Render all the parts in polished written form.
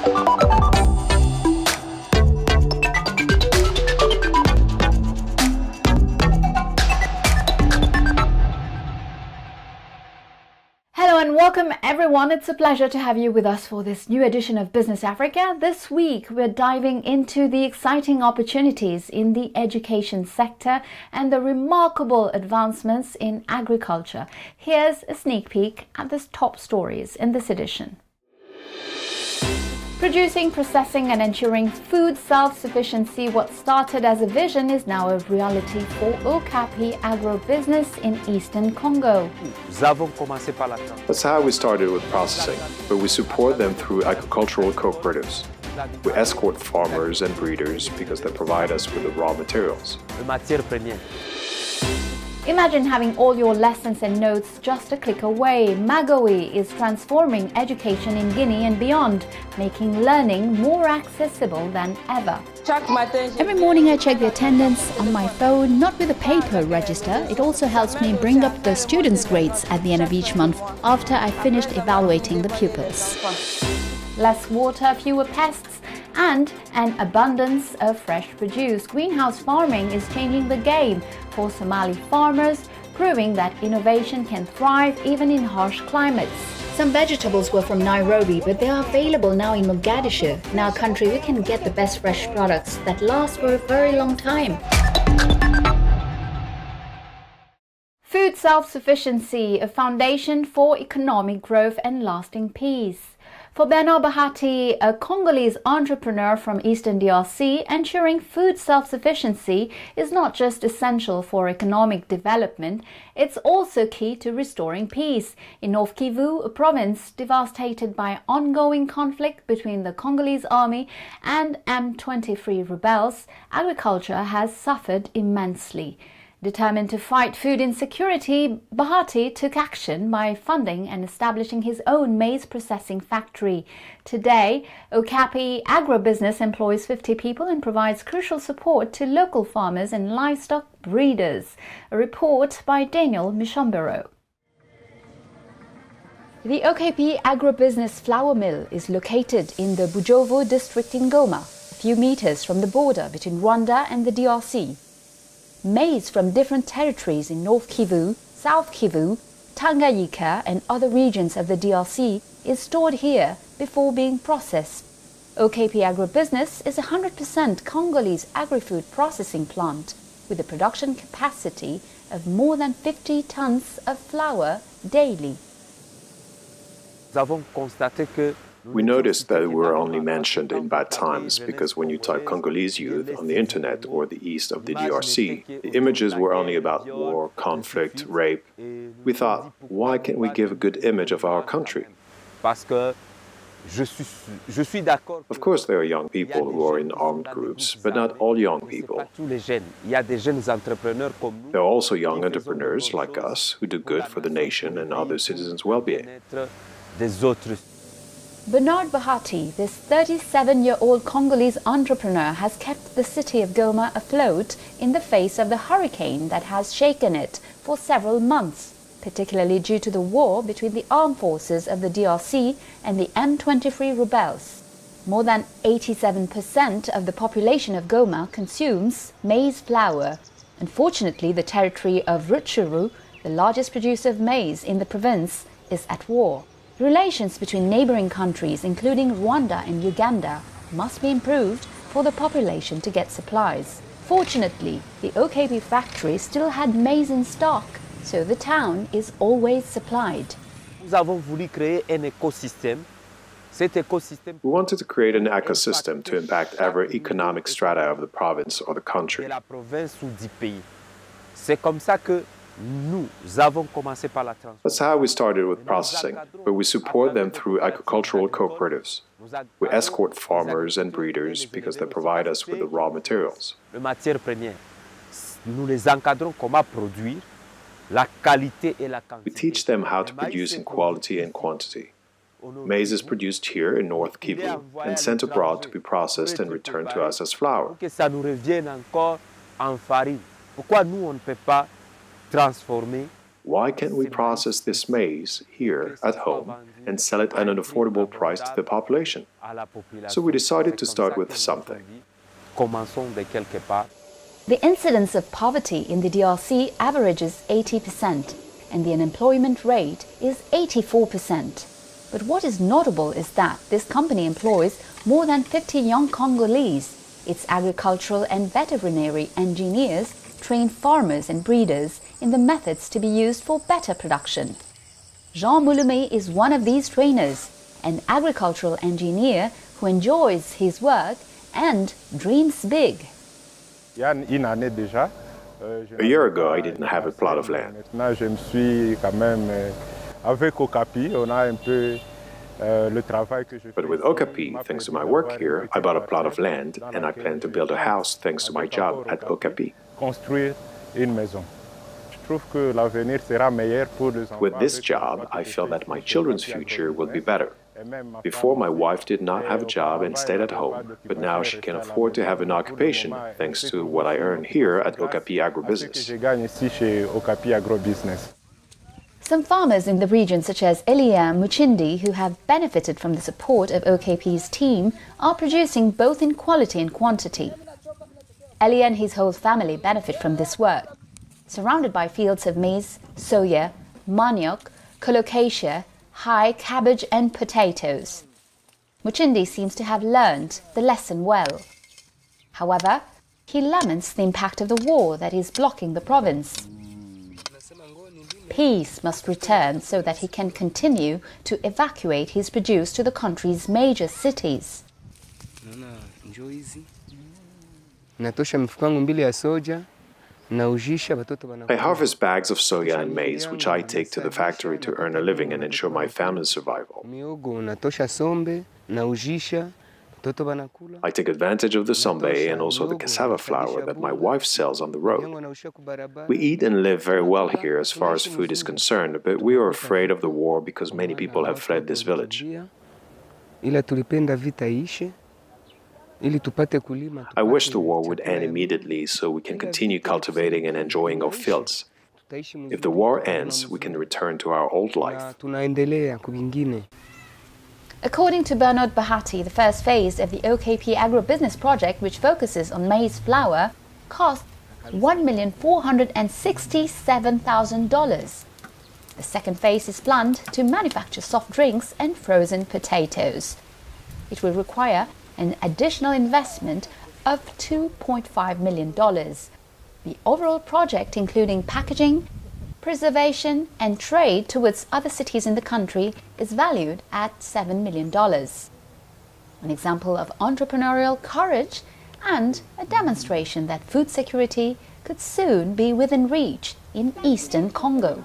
Hello and welcome everyone. It's a pleasure to have you with us for this new edition of Business Africa. This week we're diving into the exciting opportunities in the education sector and the remarkable advancements in agriculture. Here's a sneak peek at the top stories in this edition. Producing, processing and ensuring food self-sufficiency, what started as a vision is now a reality for Okapi agro-business in eastern Congo. That's how we started with processing, but we support them through agricultural cooperatives. We escort farmers and breeders because they provide us with the raw materials. Imagine having all your lessons and notes just a click away. Magawi is transforming education in Guinea and beyond, making learning more accessible than ever. Every morning I check the attendance on my phone, not with a paper register. It also helps me bring up the students' grades at the end of each month after I finished evaluating the pupils. Less water, fewer pests, and an abundance of fresh produce. Greenhouse farming is changing the game for Somali farmers, proving that innovation can thrive even in harsh climates. Some vegetables were from Nairobi, but they are available now in Mogadishu. In our country, we can get the best fresh products that last for a very long time. Food self-sufficiency, a foundation for economic growth and lasting peace. For Bernard Bahati, a Congolese entrepreneur from Eastern DRC, ensuring food self-sufficiency is not just essential for economic development, it's also key to restoring peace. In North Kivu, a province devastated by ongoing conflict between the Congolese army and M23 rebels, agriculture has suffered immensely. Determined to fight food insecurity, Bahati took action by funding and establishing his own maize processing factory. Today, Okapi agribusiness employs 50 people and provides crucial support to local farmers and livestock breeders. A report by Daniel Mishombero. The Okapi agribusiness flour mill is located in the Bujovo district in Goma, a few meters from the border between Rwanda and the DRC. Maize from different territories in North Kivu, South Kivu, Tanganyika and other regions of the DRC is stored here before being processed. Okapi Agribusiness is a 100% Congolese agri-food processing plant with a production capacity of more than 50 tons of flour daily. We noticed that we were only mentioned in bad times because when you type Congolese youth on the internet or the east of the DRC, the images were only about war, conflict, rape. We thought, why can't we give a good image of our country? Of course there are young people who are in armed groups, but not all young people. There are also young entrepreneurs like us who do good for the nation and other citizens' well-being. Bernard Bahati, this 37-year-old Congolese entrepreneur, has kept the city of Goma afloat in the face of the hurricane that has shaken it for several months, particularly due to the war between the armed forces of the DRC and the M23 rebels. More than 87% of the population of Goma consumes maize flour. Unfortunately, the territory of Rutshuru, the largest producer of maize in the province, is at war. Relations between neighboring countries, including Rwanda and Uganda, must be improved for the population to get supplies. Fortunately, the Okapi factory still had maize in stock, so the town is always supplied. We wanted to create an ecosystem to impact every economic strata of the province or the country. That's how we started with processing, but we support them through agricultural cooperatives. We escort farmers and breeders because they provide us with the raw materials. We teach them how to produce in quality and quantity. Maize is produced here in North Kivu and sent abroad to be processed and returned to us as flour. Why can't we process this maize here at home and sell it at an affordable price to the population? So we decided to start with something. The incidence of poverty in the DRC averages 80%, and the unemployment rate is 84%. But what is notable is that this company employs more than 50 young Congolese. Its agricultural and veterinary engineers train farmers and breeders in the methods to be used for better production. Jean Moulumé is one of these trainers, an agricultural engineer who enjoys his work and dreams big. A year ago, I didn't have a plot of land. But with Okapi, thanks to my work here, I bought a plot of land and I plan to build a house thanks to my job at Okapi. With this job, I feel that my children's future will be better. Before, my wife did not have a job and stayed at home, but now she can afford to have an occupation thanks to what I earn here at Okapi Agribusiness. Some farmers in the region, such as Elian Muchindi, who have benefited from the support of OKP's team, are producing both in quality and quantity. Elian and his whole family benefit from this work. Surrounded by fields of maize, soya, manioc, colocasia, high cabbage and potatoes. Muchindi seems to have learned the lesson well. However, he laments the impact of the war that is blocking the province. Peace must return so that he can continue to evacuate his produce to the country's major cities. I harvest bags of soya and maize, which I take to the factory to earn a living and ensure my family's survival. I take advantage of the sombe and also the cassava flour that my wife sells on the road. We eat and live very well here as far as food is concerned, but we are afraid of the war because many people have fled this village. I wish the war would end immediately so we can continue cultivating and enjoying our fields. If the war ends, we can return to our old life. According to Bernard Bahati, the first phase of the OKP agribusiness project, which focuses on maize flour, cost $1,467,000. The second phase is planned to manufacture soft drinks and frozen potatoes. It will require an additional investment of $2.5 million. The overall project, including packaging, preservation and trade towards other cities in the country, is valued at $7 million. An example of entrepreneurial courage and a demonstration that food security could soon be within reach in eastern Congo.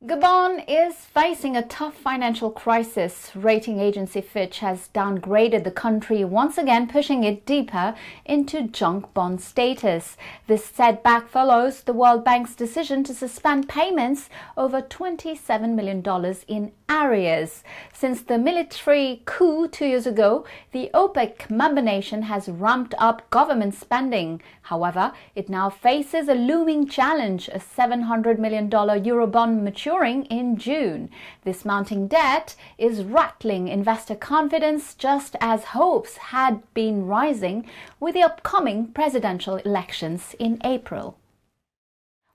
Gabon is facing a tough financial crisis. Rating agency Fitch has downgraded the country, once again pushing it deeper into junk bond status. This setback follows the World Bank's decision to suspend payments over $27 million in arrears. Since the military coup 2 years ago, the OPEC member nation has ramped up government spending. However, it now faces a looming challenge, a $700 million Eurobond maturing in June. This mounting debt is rattling investor confidence, just as hopes had been rising with the upcoming presidential elections in April.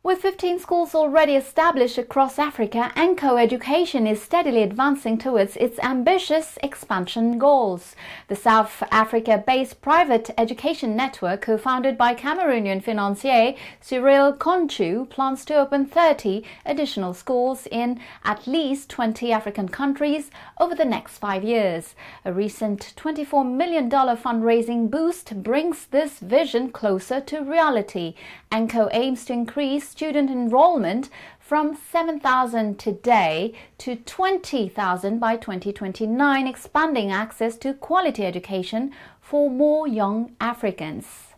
With 15 schools already established across Africa, Enko education is steadily advancing towards its ambitious expansion goals. The South Africa-based private education network, co-founded by Cameroonian financier Cyril Konchu, plans to open 30 additional schools in at least 20 African countries over the next 5 years. A recent $24 million fundraising boost brings this vision closer to reality. Enko aims to increase student enrollment from 7,000 today to 20,000 by 2029, expanding access to quality education for more young Africans.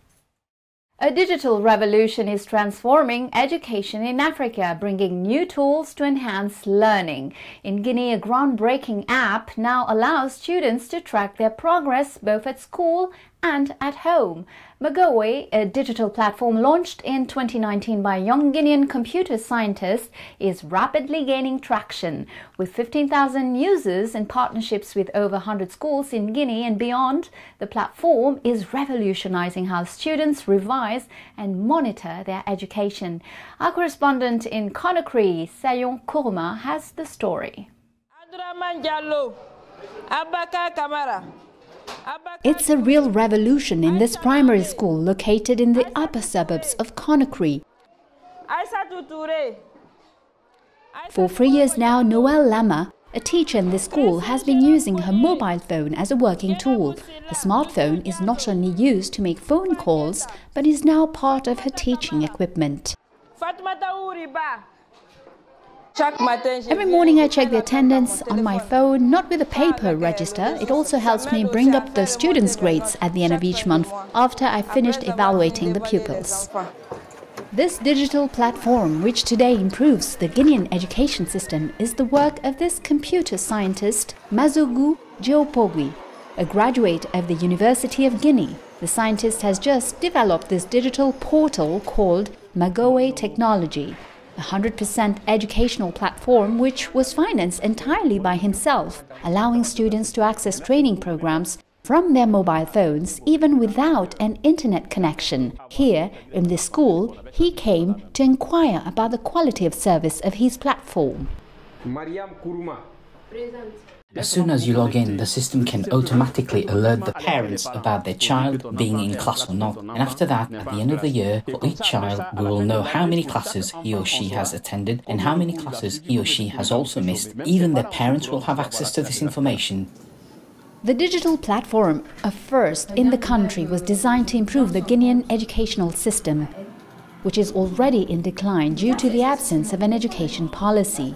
A digital revolution is transforming education in Africa, bringing new tools to enhance learning. In Guinea, a groundbreaking app now allows students to track their progress both at school and at home. Magoe, a digital platform launched in 2019 by young Guinean computer scientists, is rapidly gaining traction. With 15,000 users and partnerships with over 100 schools in Guinea and beyond, the platform is revolutionizing how students revise and monitor their education. Our correspondent in Conakry, Sayon Kourma, has the story. It's a real revolution in this primary school located in the upper suburbs of Conakry. For 3 years now, Noelle Lama, a teacher in this school, has been using her mobile phone as a working tool. The smartphone is not only used to make phone calls, but is now part of her teaching equipment. Every morning I check the attendance on my phone, not with a paper register. It also helps me bring up the students' grades at the end of each month after I've finished evaluating the pupils. This digital platform, which today improves the Guinean education system, is the work of this computer scientist, Mazougou Diopogui, a graduate of the University of Guinea. The scientist has just developed this digital portal called Magoe Technology, a 100% educational platform which was financed entirely by himself, allowing students to access training programs from their mobile phones even without an internet connection. Here, in this school, he came to inquire about the quality of service of his platform. As soon as you log in, the system can automatically alert the parents about their child being in class or not. And after that, at the end of the year, for each child, we will know how many classes he or she has attended and how many classes he or she has also missed. Even their parents will have access to this information. The digital platform, a first in the country, was designed to improve the Guinean educational system, which is already in decline due to the absence of an education policy.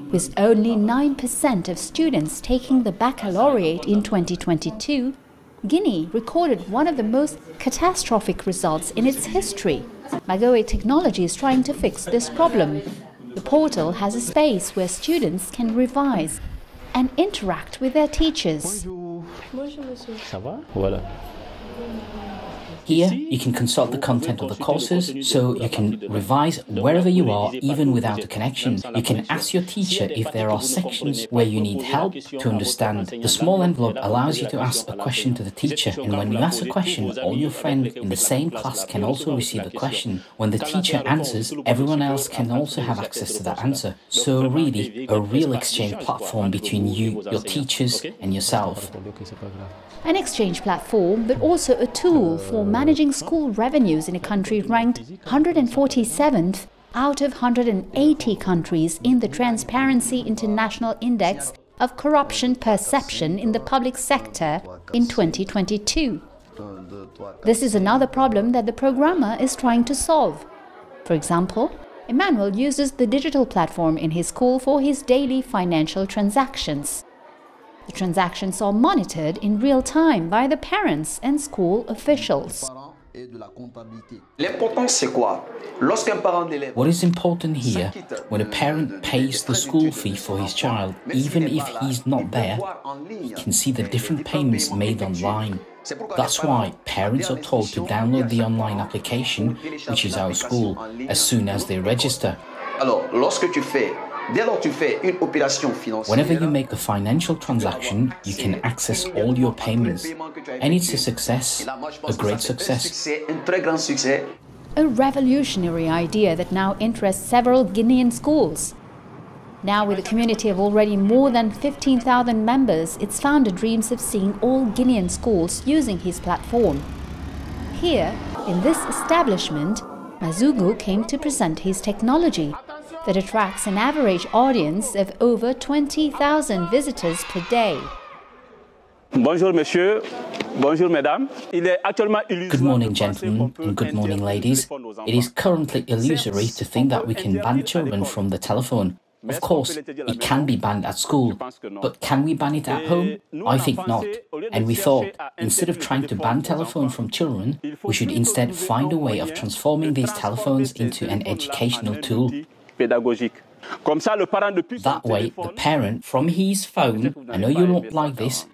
With only 9% of students taking the baccalaureate in 2022, Guinea recorded one of the most catastrophic results in its history. Magoe Technology is trying to fix this problem. The portal has a space where students can revise and interact with their teachers. Bonjour, monsieur. Ça va? Voilà. Here, you can consult the content of the courses, so you can revise wherever you are, even without a connection. You can ask your teacher if there are sections where you need help to understand. The small envelope allows you to ask a question to the teacher, and when you ask a question, all your friends in the same class can also receive a question. When the teacher answers, everyone else can also have access to that answer. So really, a real exchange platform between you, your teachers, and yourself. An exchange platform, but also a tool for managing school revenues in a country ranked 147th out of 180 countries in the Transparency International Index of Corruption Perception in the Public Sector in 2022. This is another problem that the programmer is trying to solve. For example, Emmanuel uses the digital platform in his school for his daily financial transactions. The transactions are monitored in real time by the parents and school officials. What is important here, when a parent pays the school fee for his child, even if he's not there, he can see the different payments made online. That's why parents are told to download the online application, which is our school, as soon as they register. Whenever you make a financial transaction, you can access all your payments. And it's a success, a great success. A revolutionary idea that now interests several Guinean schools. Now, with a community of already more than 15,000 members, its founder dreams of seeing all Guinean schools using his platform. Here, in this establishment, Mazougou came to present his technology that attracts an average audience of over 20,000 visitors per day. Bonjour, monsieur. Bonjour, mesdames. Good morning, gentlemen, and good morning, ladies. It is currently illusory to think that we can ban children from the telephone. Of course, it can be banned at school, but can we ban it at home? I think not. And we thought, instead of trying to ban telephone from children, we should instead find a way of transforming these telephones into an educational tool. That way, the parent, from his phone, I know you won't like this,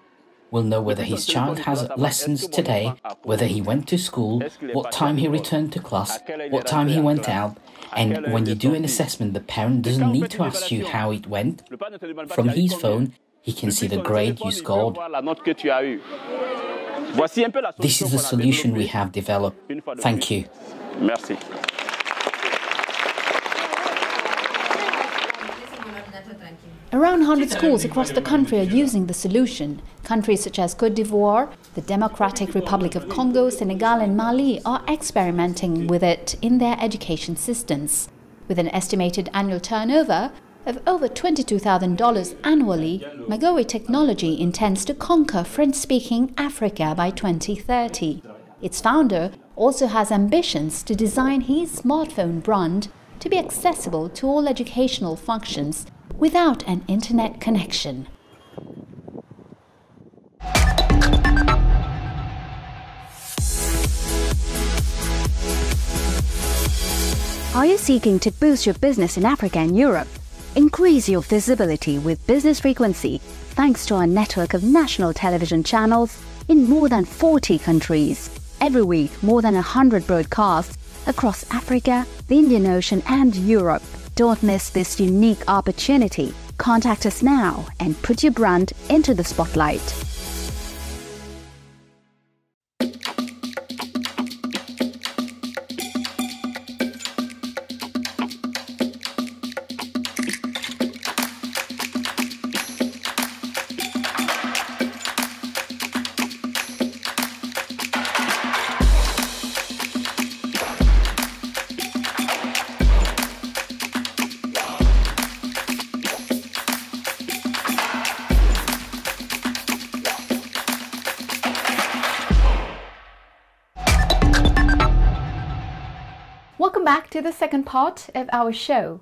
will know whether his child has lessons today, whether he went to school, what time he returned to class, what time he went out. And when you do an assessment, the parent doesn't need to ask you how it went. From his phone, he can see the grade you scored. This is the solution we have developed. Thank you. Merci. Around 100 schools across the country are using the solution. Countries such as Côte d'Ivoire, the Democratic Republic of Congo, Senegal and Mali are experimenting with it in their education systems. With an estimated annual turnover of over $22,000 annually, Magoe Technology intends to conquer French-speaking Africa by 2030. Its founder also has ambitions to design his smartphone brand to be accessible to all educational functions without an internet connection. Are you seeking to boost your business in Africa and Europe? Increase your visibility with Business Frequency thanks to our network of national television channels in more than 40 countries. Every week, more than 100 broadcasts across Africa, the Indian Ocean and Europe. Don't miss this unique opportunity. Contact us now and put your brand into the spotlight. Welcome back to the second part of our show.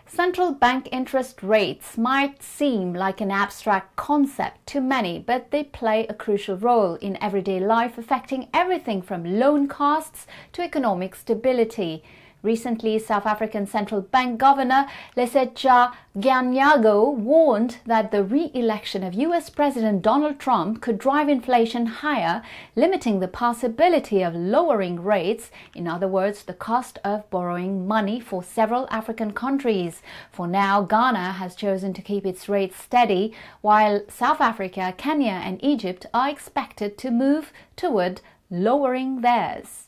Central bank interest rates might seem like an abstract concept to many, but they play a crucial role in everyday life, affecting everything from loan costs to economic stability. Recently, South African Central Bank Governor Lesetja Gyanyago warned that the re-election of US President Donald Trump could drive inflation higher, limiting the possibility of lowering rates, in other words, the cost of borrowing money for several African countries. For now, Ghana has chosen to keep its rates steady, while South Africa, Kenya and Egypt are expected to move toward lowering theirs.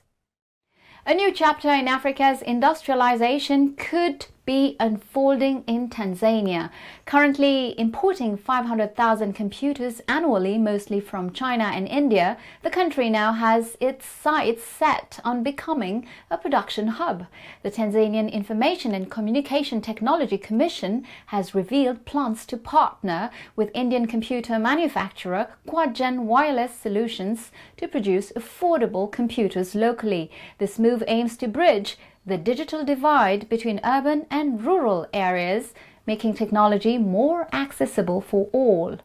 A new chapter in Africa's industrialization could be unfolding in Tanzania. Currently importing 500,000 computers annually, mostly from China and India, the country now has its sights set on becoming a production hub. The Tanzanian Information and Communication Technology Commission has revealed plans to partner with Indian computer manufacturer Quadgen Wireless Solutions to produce affordable computers locally. This move aims to bridge the digital divide between urban and rural areas, making technology more accessible for all.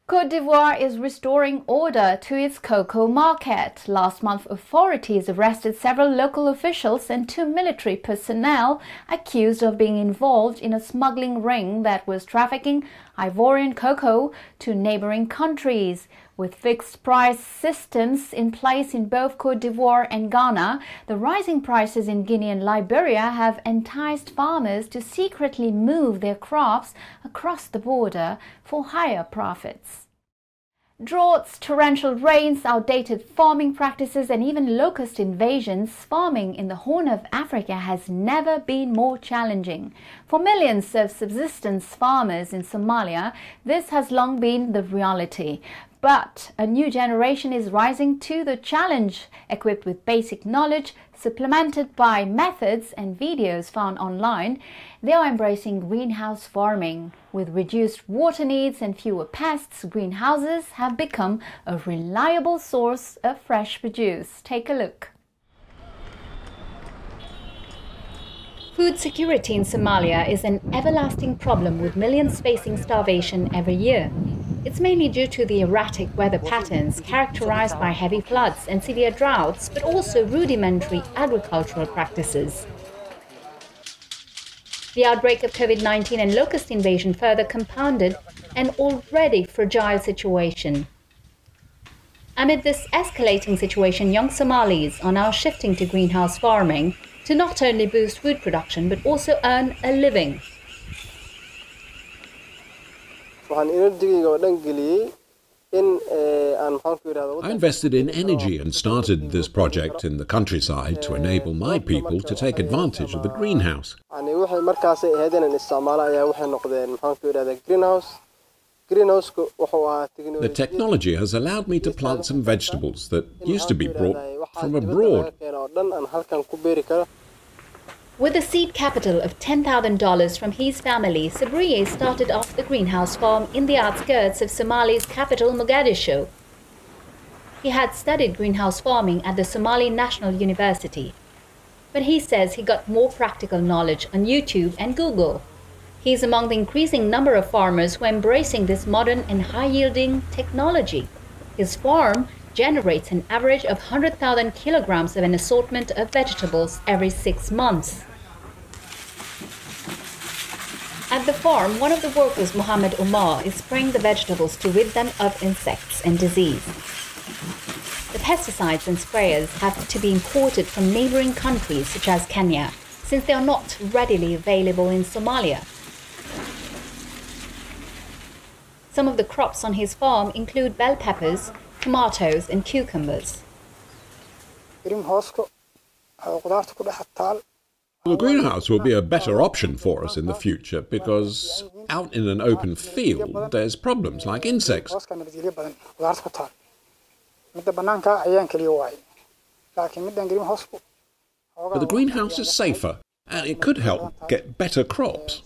Côte d'Ivoire is restoring order to its cocoa market. Last month, authorities arrested several local officials and 2 military personnel accused of being involved in a smuggling ring that was trafficking Ivorian cocoa to neighboring countries. With fixed price systems in place in both Côte d'Ivoire and Ghana, the rising prices in Guinea and Liberia have enticed farmers to secretly move their crops across the border for higher profits. Droughts, torrential rains, outdated farming practices and even locust invasions, farming in the Horn of Africa has never been more challenging. For millions of subsistence farmers in Somalia, this has long been the reality. But a new generation is rising to the challenge, equipped with basic knowledge, supplemented by methods and videos found online. They are embracing greenhouse farming. With reduced water needs and fewer pests, greenhouses have become a reliable source of fresh produce. Take a look. Food security in Somalia is an everlasting problem, with millions facing starvation every year. It's mainly due to the erratic weather patterns characterized by heavy floods and severe droughts, but also rudimentary agricultural practices. The outbreak of COVID-19 and locust invasion further compounded an already fragile situation. Amid this escalating situation, young Somalis are now shifting to greenhouse farming to not only boost food production but also earn a living. I invested in energy and started this project in the countryside to enable my people to take advantage of the greenhouse. The technology has allowed me to plant some vegetables that used to be brought from abroad. With a seed capital of $10,000 from his family, Sabriye started off the greenhouse farm in the outskirts of Somali's capital, Mogadishu. He had studied greenhouse farming at the Somali National University, but he says he got more practical knowledge on YouTube and Google. He is among the increasing number of farmers who are embracing this modern and high-yielding technology. His farm generates an average of 100,000 kilograms of an assortment of vegetables every 6 months. At the farm, one of the workers, Mohammed Omar, is spraying the vegetables to rid them of insects and disease. The pesticides and sprayers have to be imported from neighboring countries such as Kenya, since they are not readily available in Somalia. Some of the crops on his farm include bell peppers, tomatoes and cucumbers. The greenhouse will be a better option for us in the future because out in an open field there's problems like insects. But the greenhouse is safer and it could help get better crops.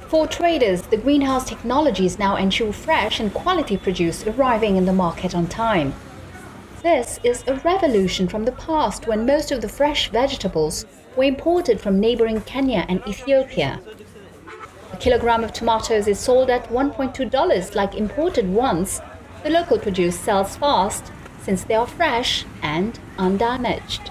For traders, the greenhouse technologies now ensure fresh and quality produce arriving in the market on time. This is a revolution from the past when most of the fresh vegetables were imported from neighboring Kenya and Ethiopia. A kilogram of tomatoes is sold at $1.2 like imported ones. The local produce sells fast since they are fresh and undamaged.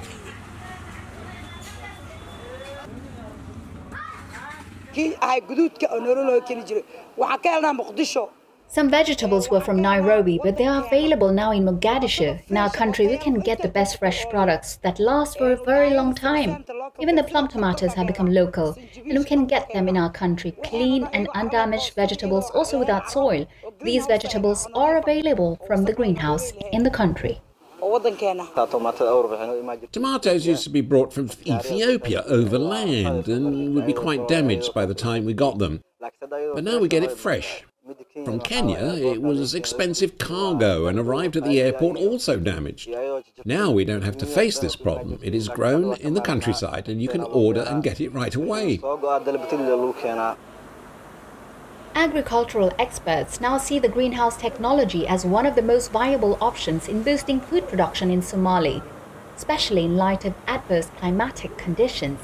Some vegetables were from Nairobi, but they are available now in Mogadishu. In our country, we can get the best fresh products that last for a very long time. Even the plum tomatoes have become local, and we can get them in our country. Clean and undamaged vegetables, also without soil. These vegetables are available from the greenhouse in the country. Tomatoes used to be brought from Ethiopia overland and would be quite damaged by the time we got them. But now we get it fresh. From Kenya, it was expensive cargo and arrived at the airport also damaged. Now we don't have to face this problem. It is grown in the countryside and you can order and get it right away. Agricultural experts now see the greenhouse technology as one of the most viable options in boosting food production in Somalia, especially in light of adverse climatic conditions.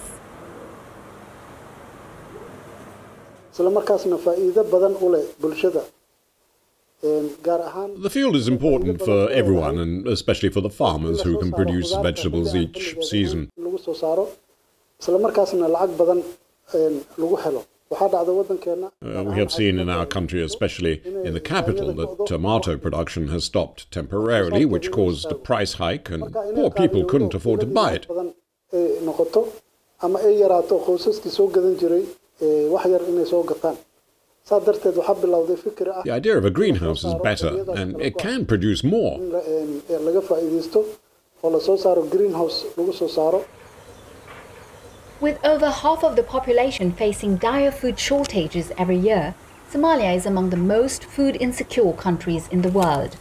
The field is important for everyone, and especially for the farmers who can produce vegetables each season. We have seen in our country, especially in the capital, that tomato production has stopped temporarily, which caused a price hike, and poor people couldn't afford to buy it. The idea of a greenhouse is better, and it can produce more. With over half of the population facing dire food shortages every year, Somalia is among the most food insecure countries in the world.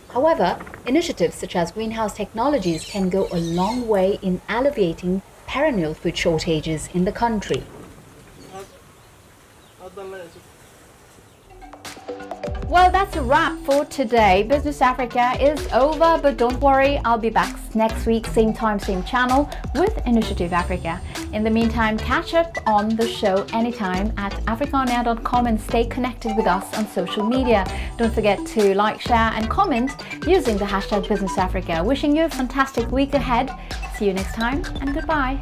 However, initiatives such as greenhouse technologies can go a long way in alleviating perennial food shortages in the country. Well, that's a wrap for today. Business Africa is over, but don't worry, I'll be back next week, same time, same channel, with Initiative Africa. In the meantime, catch up on the show anytime at africaonair.com and stay connected with us on social media. Don't forget to like, share and comment using the hashtag Business Africa. Wishing you a fantastic week ahead. See you next time and goodbye.